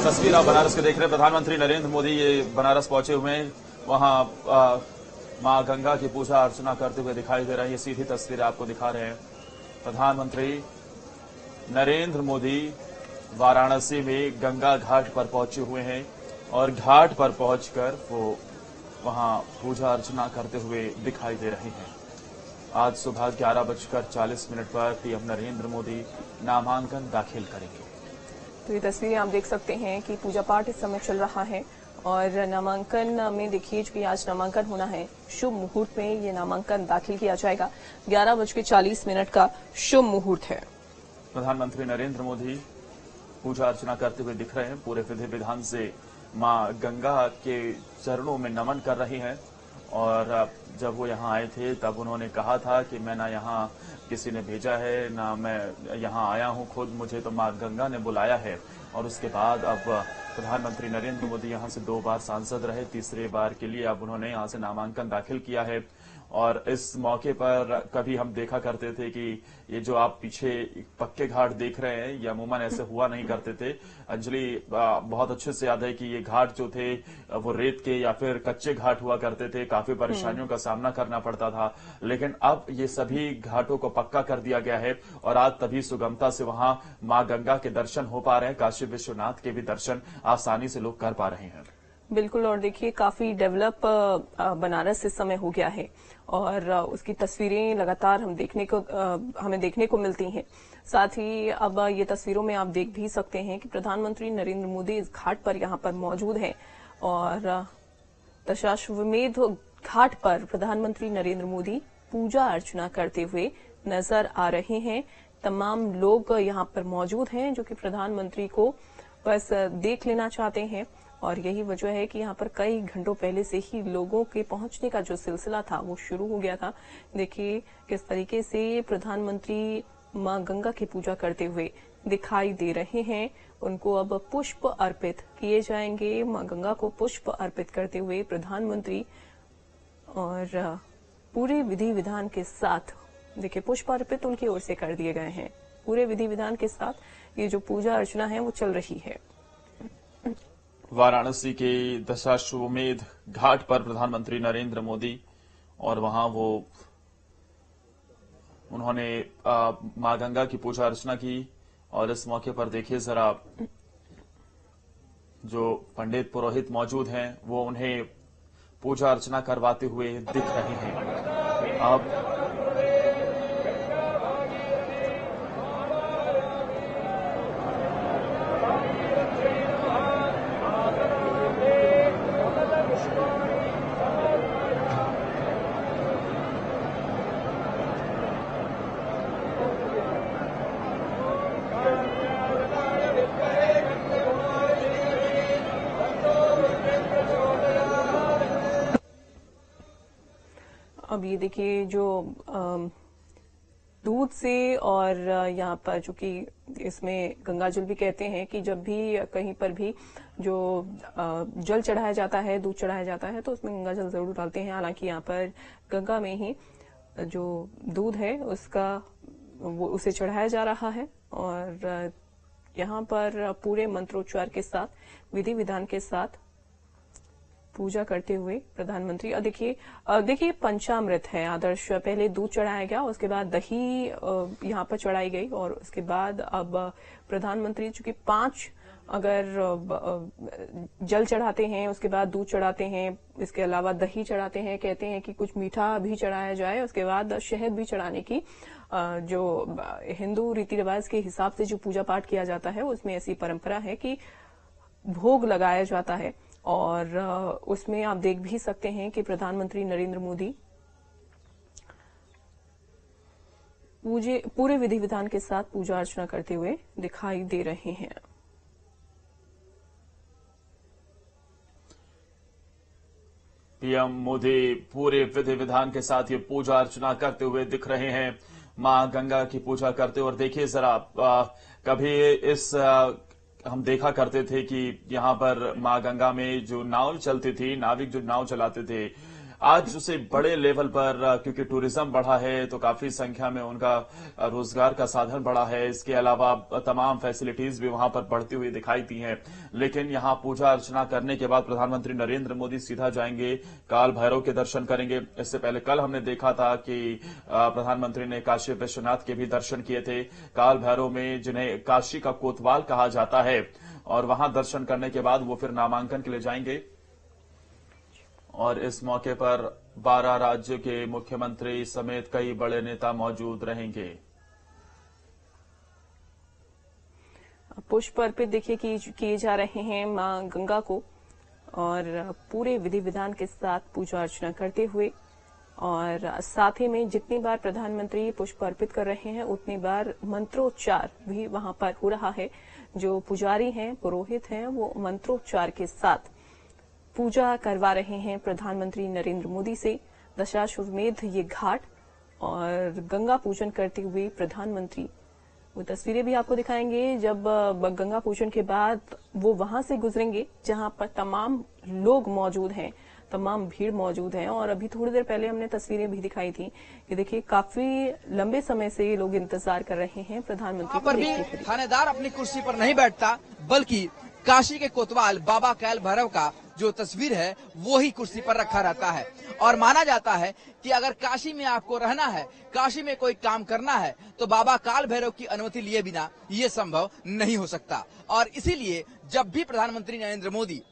तस्वीर आप बनारस के देख रहे हैं। प्रधानमंत्री नरेंद्र मोदी ये बनारस पहुंचे हुए हैं। वहां मां गंगा की पूजा अर्चना करते हुए दिखाई दे रहे हैं। ये सीधी तस्वीर आपको दिखा रहे हैं। प्रधानमंत्री नरेंद्र मोदी वाराणसी में गंगा घाट पर पहुंचे हुए हैं और घाट पर पहुंचकर वो वहां पूजा अर्चना करते हुए दिखाई दे रहे हैं। आज सुबह 11:40 पर पीएम नरेंद्र मोदी नामांकन दाखिल करेंगे। तो ये तस्वीरें आप देख सकते हैं कि पूजा पाठ इस समय चल रहा है और नामांकन में देखिए कि आज नामांकन होना है। शुभ मुहूर्त में ये नामांकन दाखिल किया जाएगा। 11:40 का शुभ मुहूर्त है। प्रधानमंत्री नरेंद्र मोदी पूजा अर्चना करते हुए दिख रहे हैं। पूरे विधि विधान से मां गंगा के चरणों में नमन कर रही हैं। और जब वो यहाँ आए थे तब उन्होंने कहा था कि मैं ना यहाँ किसी ने भेजा है ना मैं यहाँ आया हूँ, खुद मुझे तो मां गंगा ने बुलाया है। और उसके बाद अब प्रधानमंत्री नरेंद्र मोदी यहाँ से 2 बार सांसद रहे, तीसरे बार के लिए अब उन्होंने यहाँ से नामांकन दाखिल किया है। और इस मौके पर कभी हम देखा करते थे कि ये जो आप पीछे पक्के घाट देख रहे हैं ये अमूमन ऐसे हुआ नहीं करते थे। अंजलि बहुत अच्छे से याद है कि ये घाट जो थे वो रेत के या फिर कच्चे घाट हुआ करते थे, काफी परेशानियों का सामना करना पड़ता था। लेकिन अब ये सभी घाटों को पक्का कर दिया गया है और आज तभी सुगमता से वहां मां गंगा के दर्शन हो पा रहे हैं। काशी विश्वनाथ के भी दर्शन आसानी से लोग कर पा रहे हैं। बिल्कुल। और देखिए काफी डेवलप बनारस इस समय हो गया है और उसकी तस्वीरें लगातार हमें देखने को मिलती हैं। साथ ही अब ये तस्वीरों में आप देख भी सकते हैं कि प्रधानमंत्री नरेंद्र मोदी इस घाट पर यहाँ पर मौजूद हैं और दशाश्वमेध घाट पर प्रधानमंत्री नरेंद्र मोदी पूजा अर्चना करते हुए नजर आ रहे हैं। तमाम लोग यहाँ पर मौजूद हैं जो कि प्रधानमंत्री को बस देख लेना चाहते हैं और यही वजह है कि यहाँ पर कई घंटों पहले से ही लोगों के पहुंचने का जो सिलसिला था वो शुरू हो गया था। देखिए किस तरीके से प्रधानमंत्री मां गंगा की पूजा करते हुए दिखाई दे रहे हैं। उनको अब पुष्प अर्पित किए जाएंगे। मां गंगा को पुष्प अर्पित करते हुए प्रधानमंत्री और पूरे विधि विधान के साथ देखिए पुष्प अर्पित उनकी ओर से कर दिए गए हैं। पूरे विधि विधान के साथ ये जो पूजा अर्चना है वो चल रही है। वाराणसी के दशाश्वमेध घाट पर प्रधानमंत्री नरेंद्र मोदी और वहां उन्होंने मां गंगा की पूजा अर्चना की। और इस मौके पर देखिए जरा जो पंडित पुरोहित मौजूद हैं वो उन्हें पूजा अर्चना करवाते हुए दिख रहे हैं। अब अब ये देखिए जो दूध से और यहाँ पर चूंकि इसमें गंगा जल भी कहते हैं कि जब भी कहीं पर भी जो जल चढ़ाया जाता है, दूध चढ़ाया जाता है तो उसमें गंगा जल जरूर डालते हैं। हालांकि यहाँ पर गंगा में ही जो दूध है उसे चढ़ाया जा रहा है और यहाँ पर पूरे मंत्रोच्चार के साथ विधि विधान के साथ पूजा करते हुए प्रधानमंत्री देखिए पंचामृत है आदर्श। पहले दूध चढ़ाया गया, उसके बाद दही यहाँ पर चढ़ाई गई और उसके बाद अब प्रधानमंत्री चूंकि 5 अगर जल चढ़ाते हैं, उसके बाद दूध चढ़ाते हैं, इसके अलावा दही चढ़ाते हैं, कहते हैं कि कुछ मीठा भी चढ़ाया जाए, उसके बाद शहद भी चढ़ाने की जो हिंदू रीति रिवाज के हिसाब से जो पूजा पाठ किया जाता है उसमें ऐसी परंपरा है कि भोग लगाया जाता है। और उसमें आप देख भी सकते हैं कि प्रधानमंत्री नरेंद्र मोदी पूरे विधि विधान के साथ पूजा अर्चना करते हुए दिखाई दे रहे हैं। पीएम मोदी पूरे विधि विधान के साथ ये पूजा अर्चना करते हुए दिख रहे हैं। मां गंगा की पूजा करते हुए। और देखिए जरा कभी हम देखा करते थे कि यहाँ पर मां गंगा में जो नाव चलती थी, नाविक जो नाव चलाते थे, आज उसे बड़े लेवल पर, क्योंकि टूरिज्म बढ़ा है तो काफी संख्या में उनका रोजगार का साधन बढ़ा है। इसके अलावा तमाम फैसिलिटीज भी वहां पर बढ़ती हुई दिखाई दी हैं। लेकिन यहां पूजा अर्चना करने के बाद प्रधानमंत्री नरेंद्र मोदी सीधा जाएंगे, काल भैरव के दर्शन करेंगे। इससे पहले कल हमने देखा था कि प्रधानमंत्री ने काशी विश्वनाथ के भी दर्शन किए थे, काल भैरव में, जिन्हें काशी का कोतवाल कहा जाता है। और वहां दर्शन करने के बाद वो फिर नामांकन के लिए जाएंगे। और इस मौके पर 12 राज्य के मुख्यमंत्री समेत कई बड़े नेता मौजूद रहेंगे। पुष्प अर्पित देखिए किए जा रहे हैं मां गंगा को, और पूरे विधि विधान के साथ पूजा अर्चना करते हुए। और साथ ही में जितनी बार प्रधानमंत्री पुष्प अर्पित कर रहे हैं उतनी बार मंत्रोच्चार भी वहां पर हो रहा है। जो पुजारी हैं, पुरोहित हैं, वो मंत्रोच्चार के साथ पूजा करवा रहे हैं प्रधानमंत्री नरेंद्र मोदी से। दशाश्वमेध ये घाट और गंगा पूजन करते हुए प्रधानमंत्री, वो तस्वीरें भी आपको दिखाएंगे जब गंगा पूजन के बाद वो वहां से गुजरेंगे जहां पर तमाम लोग मौजूद हैं, तमाम भीड़ मौजूद है। और अभी थोड़ी देर पहले हमने तस्वीरें भी दिखाई थी कि देखिए काफी लंबे समय से ये लोग इंतजार कर रहे हैं प्रधानमंत्री पर भी थानेदार अपनी कुर्सी पर नहीं बैठता, बल्कि काशी के कोतवाल बाबा काल भैरव का जो तस्वीर है वो ही कुर्सी पर रखा रहता है। और माना जाता है कि अगर काशी में आपको रहना है, काशी में कोई काम करना है, तो बाबा काल भैरव की अनुमति लिए बिना ये संभव नहीं हो सकता। और इसीलिए जब भी प्रधानमंत्री नरेंद्र मोदी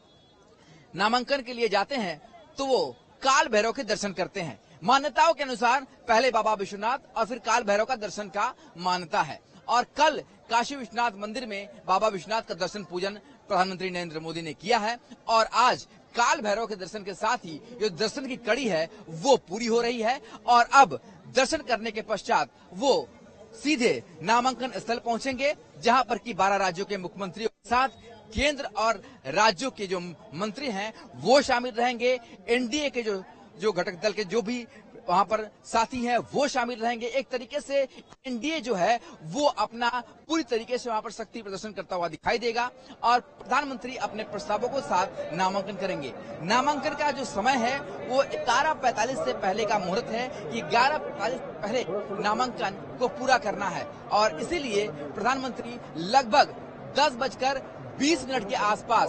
नामांकन के लिए जाते हैं तो वो काल भैरव के दर्शन करते हैं। मान्यताओं के अनुसार पहले बाबा विश्वनाथ और फिर काल भैरव का दर्शन का मान्यता है। और कल काशी विश्वनाथ मंदिर में बाबा विश्वनाथ का दर्शन पूजन प्रधानमंत्री नरेंद्र मोदी ने किया है। और आज काल भैरव के दर्शन के साथ ही जो दर्शन की कड़ी है वो पूरी हो रही है। और अब दर्शन करने के पश्चात वो सीधे नामांकन स्थल पहुंचेंगे, जहां पर कि 12 राज्यों के मुख्यमंत्रियों के साथ केंद्र और राज्यों के जो मंत्री हैं वो शामिल रहेंगे। एनडीए के जो घटक दल के जो भी वहां पर साथी हैं वो शामिल रहेंगे। एक तरीके से एनडीए जो है वो अपना पूरी तरीके से वहां पर शक्ति प्रदर्शन करता हुआ दिखाई देगा। और प्रधानमंत्री अपने प्रस्तावों के साथ नामांकन करेंगे। नामांकन का जो समय है वो 11:45 से पहले का मुहूर्त है कि 11:45 पहले नामांकन को पूरा करना है। और इसीलिए प्रधानमंत्री लगभग 10:20 के आसपास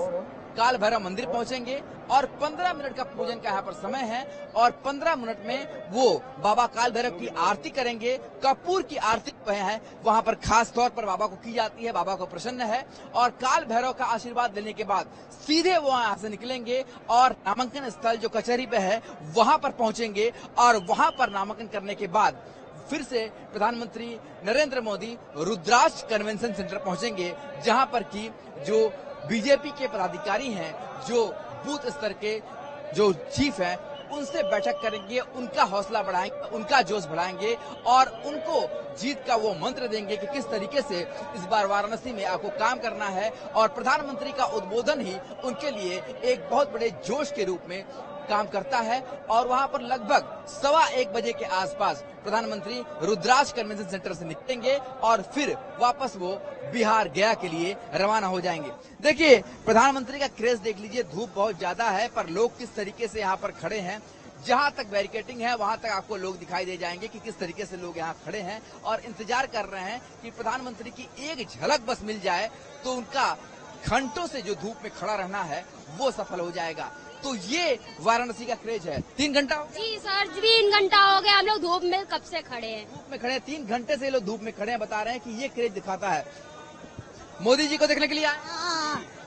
काल भैरव मंदिर पहुंचेंगे। और 15 मिनट का पूजन का यहाँ पर समय है। और 15 मिनट में वो बाबा काल भैरव की आरती करेंगे। कपूर की आरती है वहां पर खास तौर पर बाबा को की जाती है, बाबा को प्रसन्न है। और काल भैरव का आशीर्वाद लेने के बाद सीधे वो यहाँ से निकलेंगे और नामांकन स्थल जो कचहरी पे है वहां पर पहुंचेंगे। और वहां पर नामांकन करने के बाद फिर से प्रधानमंत्री नरेंद्र मोदी रुद्राक्ष कन्वेंशन सेंटर पहुंचेंगे, जहां पर की जो बीजेपी के पदाधिकारी हैं, जो बूथ स्तर के जो चीफ हैं, उनसे बैठक करेंगे, उनका हौसला बढ़ाएंगे, उनका जोश बढ़ाएंगे और उनको जीत का वो मंत्र देंगे कि किस तरीके से इस बार वाराणसी में आपको काम करना है। और प्रधानमंत्री का उद्बोधन ही उनके लिए एक बहुत बड़े जोश के रूप में काम करता है। और वहां पर लगभग 1:15 बजे के आसपास प्रधानमंत्री रुद्राक्ष कन्वेंशन सेंटर से निकलेंगे और फिर वापस वो बिहार गया के लिए रवाना हो जाएंगे। देखिए प्रधानमंत्री का क्रेज देख लीजिए, धूप बहुत ज्यादा है पर लोग किस तरीके से यहाँ पर खड़े हैं। जहां तक बैरिकेटिंग है वहां तक आपको लोग दिखाई दे जाएंगे कि किस तरीके से लोग यहाँ खड़े हैं और इंतजार कर रहे हैं कि प्रधानमंत्री की एक झलक बस मिल जाए तो उनका घंटों से जो धूप में खड़ा रहना है वो सफल हो जाएगा। तो ये वाराणसी का क्रेज है। 3 घंटा जी सर, 3 घंटा हो गया, हम लोग धूप में कब से खड़े हैं। धूप में खड़े हैं, 3 घंटे से लोग धूप में खड़े हैं। बता रहे हैं कि ये क्रेज दिखाता है। मोदी जी को देखने के लिए आए?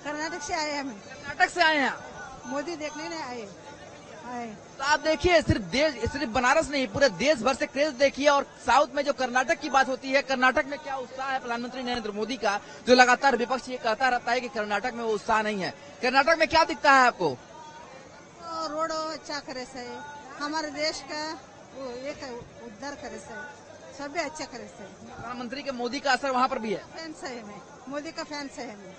कर्नाटक से आए हम। कर्नाटक से आए हैं? मोदी देखने नहीं आए। तो आप देखिए सिर्फ बनारस नहीं पूरे देश भर से क्रेज देखिए। और साउथ में जो कर्नाटक की बात होती है, कर्नाटक में क्या उत्साह है प्रधानमंत्री नरेंद्र मोदी का, जो लगातार विपक्ष ये कहता रहता है कि कर्नाटक में वो उत्साह नहीं है। कर्नाटक में क्या दिखता है आपको? रोड अच्छा करे से, हमारे देश का वो एक उद्धार करे से, सभी अच्छा करे से। प्रधानमंत्री के मोदी का असर वहाँ पर भी है। फैंस है मैं, मोदी का फैंस है मैं।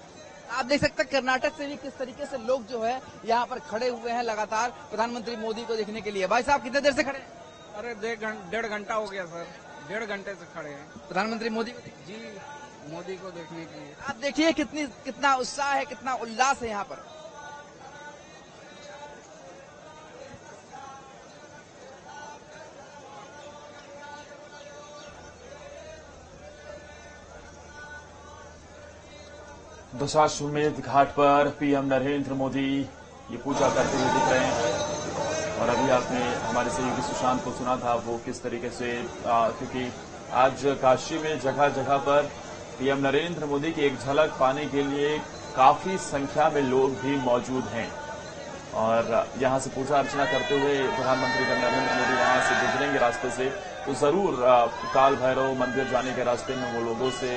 आप देख सकते हैं कर्नाटक से भी किस तरीके से लोग जो है यहाँ पर खड़े हुए हैं लगातार प्रधानमंत्री मोदी को देखने के लिए। भाई साहब कितने देर से खड़े हैं? अरे 1.5 घंटा हो गया सर, 1.5 घंटे से खड़े हैं प्रधानमंत्री मोदी को जी, मोदी को देखने के लिए। आप देखिए कितना उत्साह है, कितना उल्लास है यहाँ पर। दशाश्वमेध घाट पर पीएम नरेंद्र मोदी ये पूजा करते हुए दिख रहे हैं। और अभी आपने हमारे सहयोगी सुशांत को सुना था वो किस तरीके से क्योंकि आज काशी में जगह जगह पर पीएम नरेंद्र मोदी की एक झलक पाने के लिए काफी संख्या में लोग भी मौजूद हैं। और यहां से पूजा अर्चना करते हुए प्रधानमंत्री नरेंद्र मोदी वहां से गुजरेंगे रास्ते से तो जरूर काल भैरव मंदिर जाने के रास्ते में वो लोगों से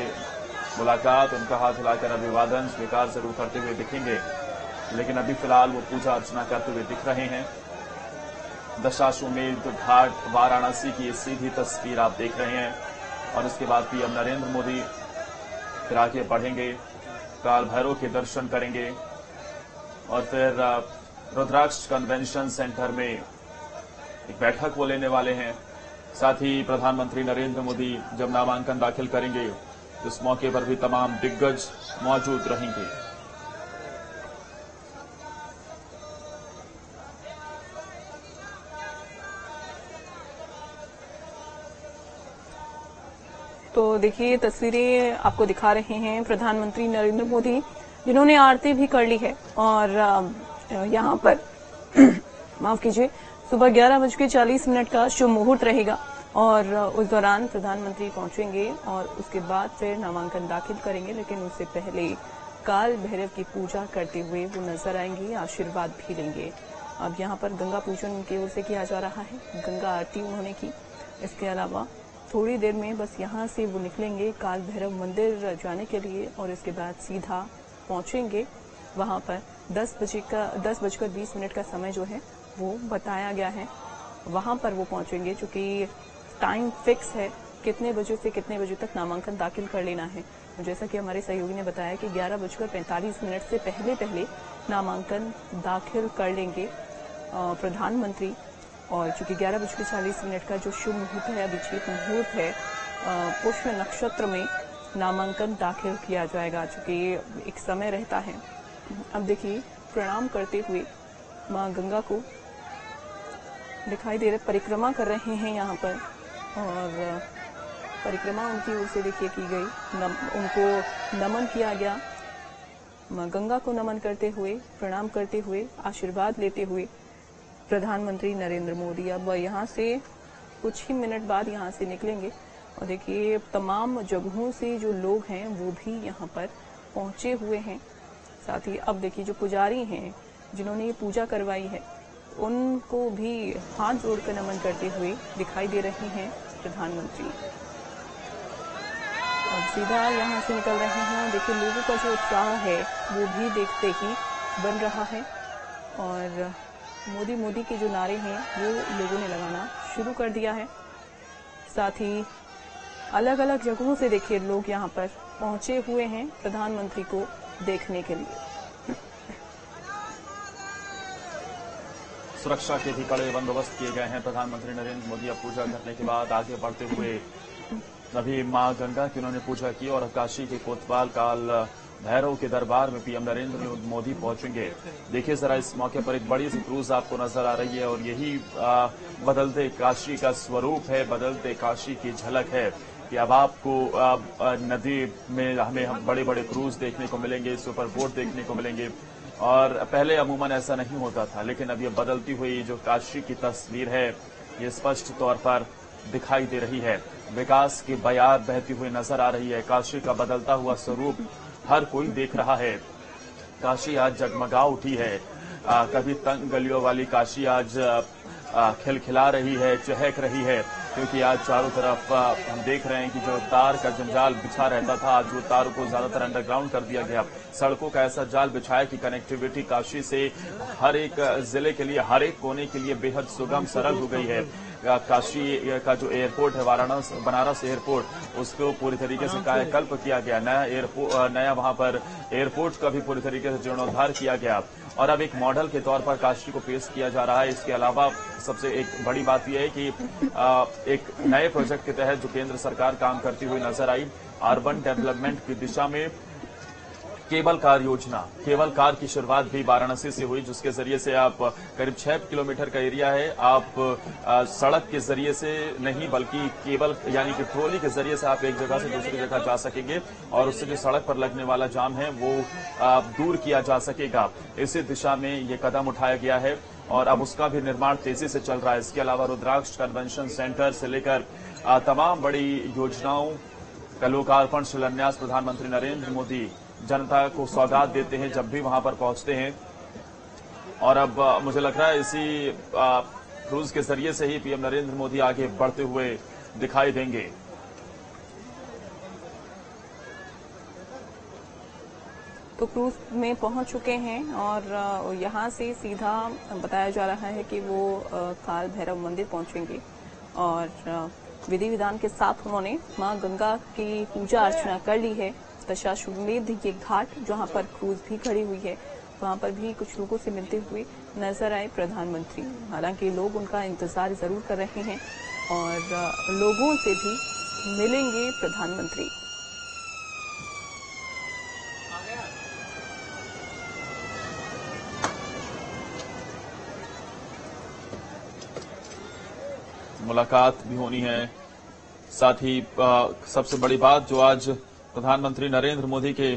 मुलाकात, उनका हाथ हिलाकर अभिवादन स्वीकार जरूर करते हुए दिखेंगे। लेकिन अभी फिलहाल वो पूजा अर्चना करते हुए दिख रहे हैं। दशाश्वमेध घाट वाराणसी की सीधी तस्वीर आप देख रहे हैं। और इसके बाद पीएम नरेंद्र मोदी फिर आगे बढ़ेंगे, काल भैरव के दर्शन करेंगे और फिर रुद्राक्ष कन्वेंशन सेंटर में एक बैठक वो लेने वाले हैं। साथ ही प्रधानमंत्री नरेंद्र मोदी जब नामांकन दाखिल करेंगे इस मौके पर भी तमाम दिग्गज मौजूद रहेंगे। तो देखिए तस्वीरें आपको दिखा रहे हैं प्रधानमंत्री नरेंद्र मोदी, जिन्होंने आरती भी कर ली है। और यहां पर माफ कीजिए, सुबह 11:40 का शुभ मुहूर्त रहेगा और उस दौरान प्रधानमंत्री पहुंचेंगे और उसके बाद फिर नामांकन दाखिल करेंगे। लेकिन उससे पहले काल भैरव की पूजा करते हुए वो नजर आएंगे, आशीर्वाद भी लेंगे। अब यहां पर गंगा पूजन उनकी ओर से किया जा रहा है, गंगा आरती उन्होंने की। इसके अलावा थोड़ी देर में बस यहां से वो निकलेंगे काल भैरव मंदिर जाने के लिए और इसके बाद सीधा पहुंचेंगे वहां पर 10:20 का समय जो है वो बताया गया है। वहां पर वो पहुंचेंगे, चूंकि टाइम फिक्स है कितने बजे से कितने बजे तक नामांकन दाखिल कर लेना है। जैसा कि हमारे सहयोगी ने बताया कि 11:45 से पहले नामांकन दाखिल कर लेंगे प्रधानमंत्री। और चूंकि 11:40 का जो शुभ मुहूर्त है, अभिजीत मुहूर्त है, पुष्य नक्षत्र में नामांकन दाखिल किया जाएगा, चूंकि एक समय रहता है। अब देखिए प्रणाम करते हुए मां गंगा को दिखाई दे रहे, परिक्रमा कर रहे हैं यहाँ पर। और परिक्रमा उनकी ओर से देखिए की गई, उनको नमन किया गया। मां गंगा को नमन करते हुए, प्रणाम करते हुए, आशीर्वाद लेते हुए प्रधानमंत्री नरेंद्र मोदी अब यहाँ से कुछ ही मिनट बाद यहाँ से निकलेंगे। और देखिए तमाम जगहों से जो लोग हैं वो भी यहाँ पर पहुंचे हुए हैं। साथ ही अब देखिए जो पुजारी हैं जिन्होंने ये पूजा करवाई है उनको भी हाथ जोड़कर नमन करते हुए दिखाई दे रहे हैं प्रधानमंत्री। और सीधा यहाँ से निकल रहे हैं। देखिए लोगों का जो उत्साह है वो भी देखते ही बन रहा है। और मोदी मोदी के जो नारे हैं वो लोगों ने लगाना शुरू कर दिया है। साथ ही अलग अलग जगहों से देखिए लोग यहाँ पर पहुंचे हुए हैं प्रधानमंत्री को देखने के लिए। सुरक्षा के भी कड़े बंदोबस्त किए गए हैं। प्रधानमंत्री नरेंद्र मोदी अब पूजा करने के बाद आगे बढ़ते हुए अभी मां गंगा की उन्होंने पूजा की और काशी के कोतवाल काल भैरव के दरबार में पीएम नरेंद्र मोदी पहुंचेंगे। देखिए जरा इस मौके पर एक बड़ी सी क्रूज आपको नजर आ रही है और यही बदलते काशी का स्वरूप है, बदलते काशी की झलक है कि अब आपको नदी में हमें बड़े बड़े क्रूज देखने को मिलेंगे, सुपर बोट देखने को मिलेंगे। और पहले अमूमन ऐसा नहीं होता था, लेकिन अब ये बदलती हुई जो काशी की तस्वीर है ये स्पष्ट तौर पर दिखाई दे रही है। विकास की बयार बहती हुई नजर आ रही है। काशी का बदलता हुआ स्वरूप हर कोई देख रहा है। काशी आज जगमगा उठी है। कभी तंग गलियों वाली काशी आज खिलखिला रही है, चहक रही है, क्योंकि आज चारों तरफ हम देख रहे हैं कि जो तार का जंजाल बिछा रहता था आज वो तारों को ज्यादातर अंडरग्राउंड कर दिया गया। सड़कों का ऐसा जाल बिछाया कि कनेक्टिविटी काशी से हर एक जिले के लिए, हर एक कोने के लिए बेहद सुगम सरल हो गई है। काशी का जो एयरपोर्ट है वाराणसी बनारस एयरपोर्ट, उसको पूरी तरीके से कायाकल्प किया गया। नया वहां पर एयरपोर्ट का भी पूरी तरीके से जीर्णोद्धार किया गया और अब एक मॉडल के तौर पर काशी को पेश किया जा रहा है। इसके अलावा सबसे एक बड़ी बात यह है कि एक नए प्रोजेक्ट के तहत जो केंद्र सरकार काम करती हुई नजर आई, अर्बन डेवलपमेंट की दिशा में केबल कार योजना, केबल कार की शुरुआत भी वाराणसी से हुई, जिसके जरिए से आप करीब 6 किलोमीटर का एरिया है, आप सड़क के जरिए से नहीं बल्कि केबल यानी कि ट्रॉली के जरिए से आप एक जगह से दूसरी जगह जा सकेंगे और उससे जो सड़क पर लगने वाला जाम है वो दूर किया जा सकेगा। इसी दिशा में ये कदम उठाया गया है और अब उसका भी निर्माण तेजी से चल रहा है। इसके अलावा रुद्राक्ष कन्वेंशन सेंटर से लेकर तमाम बड़ी योजनाओं का लोकार्पण शिलान्यास प्रधानमंत्री नरेंद्र मोदी जनता को सौगात देते हैं जब भी वहां पर पहुंचते हैं। और अब मुझे लग रहा है इसी क्रूज के जरिए से ही पीएम नरेंद्र मोदी आगे बढ़ते हुए दिखाई देंगे। तो क्रूज में पहुंच चुके हैं और यहां से सीधा बताया जा रहा है कि वो काल भैरव मंदिर पहुंचेंगे और विधि विधान के साथ उन्होंने मां गंगा की पूजा अर्चना कर ली है। दशाश्वमेध ये घाट जहां पर क्रूज भी खड़ी हुई है, वहां पर भी कुछ लोगों से मिलते हुए नजर आए प्रधानमंत्री। हालांकि लोग उनका इंतजार जरूर कर रहे हैं और लोगों से भी मिलेंगे प्रधानमंत्री। मुलाकात भी होनी है। साथ ही सबसे बड़ी बात जो आज प्रधानमंत्री नरेंद्र मोदी के